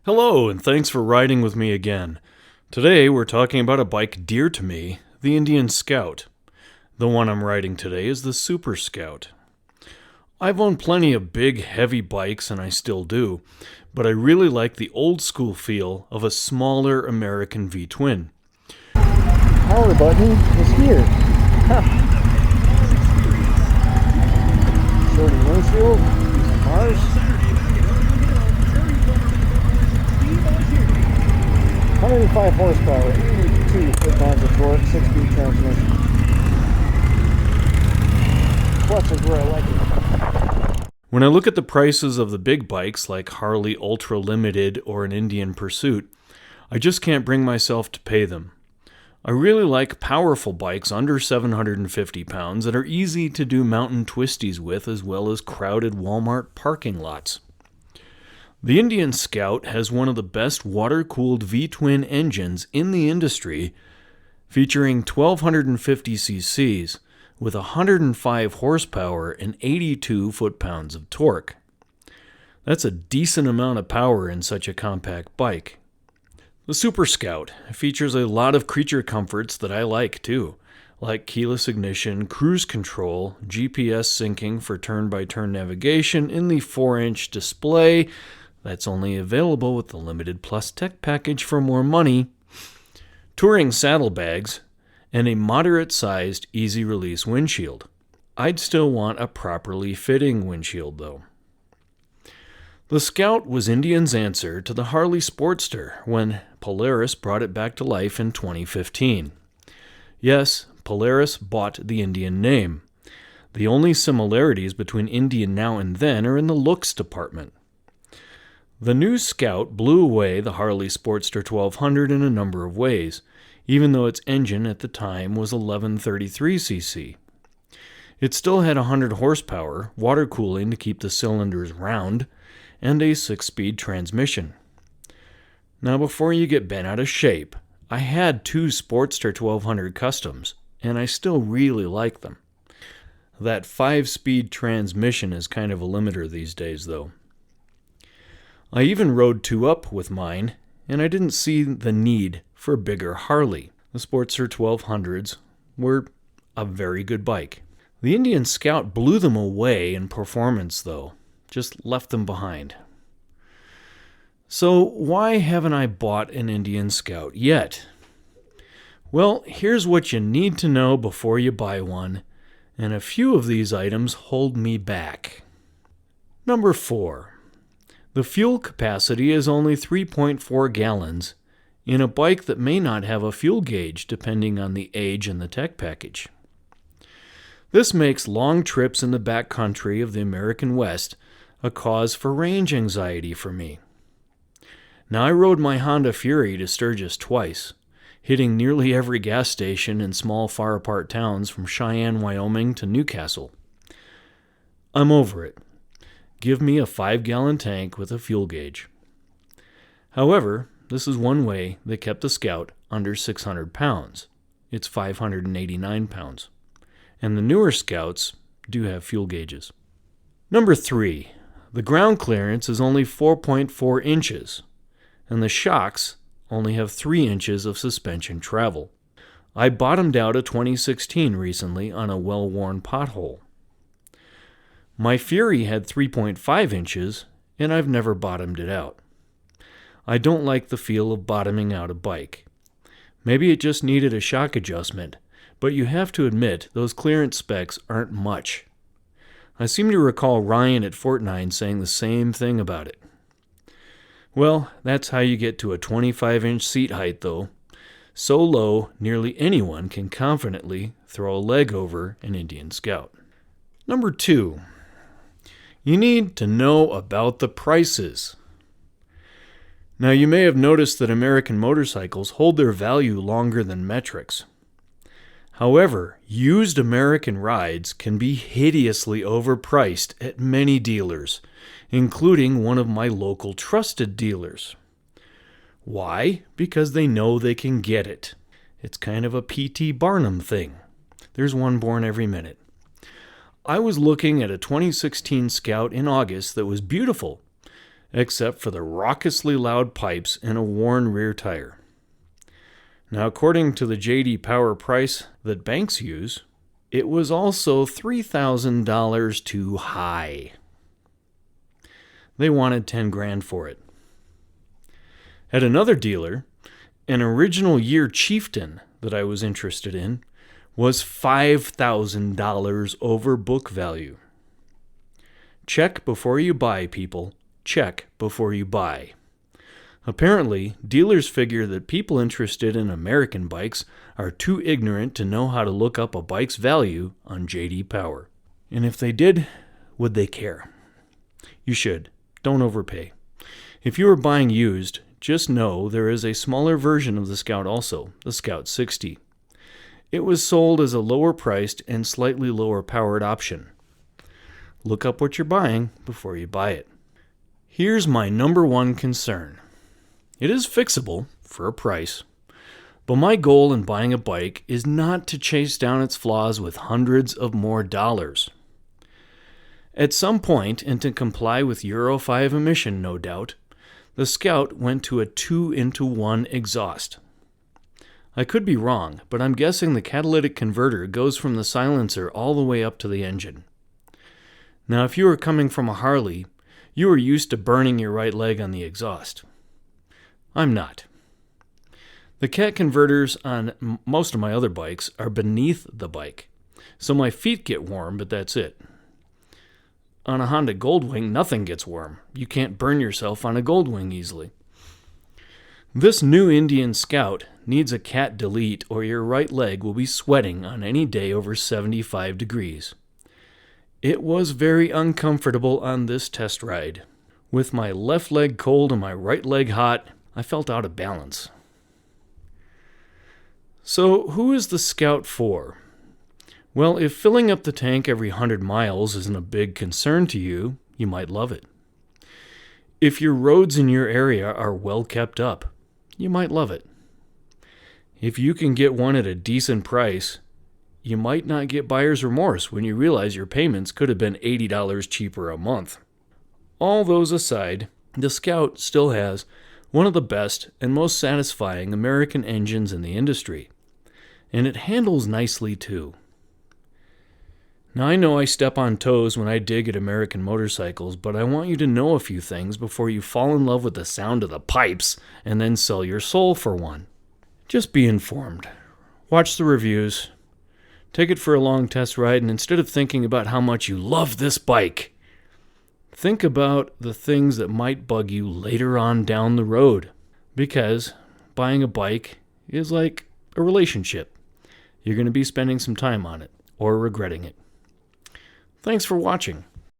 Hello, and thanks for riding with me again. Today we're talking about a bike dear to me, the Indian Scout. The one I'm riding today is the Super Scout. I've owned plenty of big, heavy bikes, and I still do, but I really like the old school feel of a smaller American V-twin. Power button is here. Huh. Shorty windshield, cars. 105 horsepower, 82 foot-pounds of torque, 6-speed transmission. Clutch is where I like it. When I look at the prices of the big bikes like Harley Ultra Limited or an Indian Pursuit, I just can't bring myself to pay them. I really like powerful bikes under 750 pounds that are easy to do mountain twisties with, as well as crowded Walmart parking lots. The Indian Scout has one of the best water-cooled V-twin engines in the industry, featuring 1250 cc's with 105 horsepower and 82 foot-pounds of torque. That's a decent amount of power in such a compact bike. The Super Scout features a lot of creature comforts that I like too, like keyless ignition, cruise control, GPS syncing for turn-by-turn navigation in the 4-inch display that's only available with the Limited Plus Tech package for more money, touring saddlebags, and a moderate-sized easy-release windshield. I'd still want a properly fitting windshield though. The Scout was Indian's answer to the Harley Sportster when Polaris brought it back to life in 2015. Yes, Polaris bought the Indian name. The only similarities between Indian now and then are in the looks department. The new Scout blew away the Harley Sportster 1200 in a number of ways, even though its engine at the time was 1133 cc. It still had 100 horsepower, water cooling to keep the cylinders round, and a 6-speed transmission. Now before you get bent out of shape, I had 2 Sportster 1200 Customs, and I still really like them. That 5-speed transmission is kind of a limiter these days though. I even rode 2 up with mine, and I didn't see the need for a bigger Harley. The Sportster 1200s were a very good bike. The Indian Scout blew them away in performance though, just left them behind. So why haven't I bought an Indian Scout yet? Well, here's what you need to know before you buy one, and a few of these items hold me back. Number 4. The fuel capacity is only 3.4 gallons in a bike that may not have a fuel gauge depending on the age and the tech package. This makes long trips in the backcountry of the American West a cause for range anxiety for me. Now, I rode my Honda Fury to Sturgis twice, hitting nearly every gas station in small far-apart towns from Cheyenne, Wyoming to Newcastle. I'm over it. Give me a 5-gallon tank with a fuel gauge. However, this is one way they kept the Scout under 600 pounds. It's 589 pounds. And the newer Scouts do have fuel gauges. Number 3. The ground clearance is only 4.4 inches, and the shocks only have 3 inches of suspension travel. I bottomed out a 2016 recently on a well-worn pothole. My Fury had 3.5 inches, and I've never bottomed it out. I don't like the feel of bottoming out a bike. Maybe it just needed a shock adjustment, but you have to admit those clearance specs aren't much. I seem to recall Ryan at Fortnite saying the same thing about it. Well, that's how you get to a 25-inch seat height though. So low, nearly anyone can confidently throw a leg over an Indian Scout. Number 2. You need to know about the prices. Now, you may have noticed that American motorcycles hold their value longer than metrics. However, used American rides can be hideously overpriced at many dealers, including one of my local trusted dealers. Why? Because they know they can get it. It's kind of a P.T. Barnum thing. There's one born every minute. I was looking at a 2016 Scout in August that was beautiful, except for the raucously loud pipes and a worn rear tire. Now, according to the J.D. Power price that banks use, it was also $3,000 too high. They wanted $10,000 for it. At another dealer, an original year Chieftain that I was interested in was $5,000 over book value. Check before you buy, people. Check before you buy. Apparently, dealers figure that people interested in American bikes are too ignorant to know how to look up a bike's value on J.D. Power. And if they did, would they care? You should. Don't overpay. If you are buying used, just know there is a smaller version of the Scout also, the Scout 60. It was sold as a lower priced and slightly lower powered option. Look up what you're buying before you buy it. Here's my number one concern. It is fixable for a price, but my goal in buying a bike is not to chase down its flaws with hundreds of more dollars. At some point, and to comply with Euro 5 emission, no doubt, the Scout went to a 2-into-1 exhaust. I could be wrong, but I'm guessing the catalytic converter goes from the silencer all the way up to the engine. Now, if you are coming from a Harley, you are used to burning your right leg on the exhaust. I'm not. The cat converters on most of my other bikes are beneath the bike, so my feet get warm, but that's it. On a Honda Goldwing, nothing gets warm. You can't burn yourself on a Goldwing easily. This new Indian Scout needs a cat delete or your right leg will be sweating on any day over 75 degrees. It was very uncomfortable on this test ride. With my left leg cold and my right leg hot, I felt out of balance. So, who is the Scout for? Well, if filling up the tank every 100 miles isn't a big concern to you, you might love it. If your roads in your area are well kept up, you might love it. If you can get one at a decent price, you might not get buyer's remorse when you realize your payments could have been $80 cheaper a month. All those aside, the Scout still has one of the best and most satisfying American engines in the industry, and it handles nicely too. Now, I know I step on toes when I dig at American motorcycles, but I want you to know a few things before you fall in love with the sound of the pipes and then sell your soul for one. Just be informed. Watch the reviews. Take it for a long test ride, and instead of thinking about how much you love this bike, think about the things that might bug you later on down the road. Because buying a bike is like a relationship. You're going to be spending some time on it, or regretting it. Thanks for watching.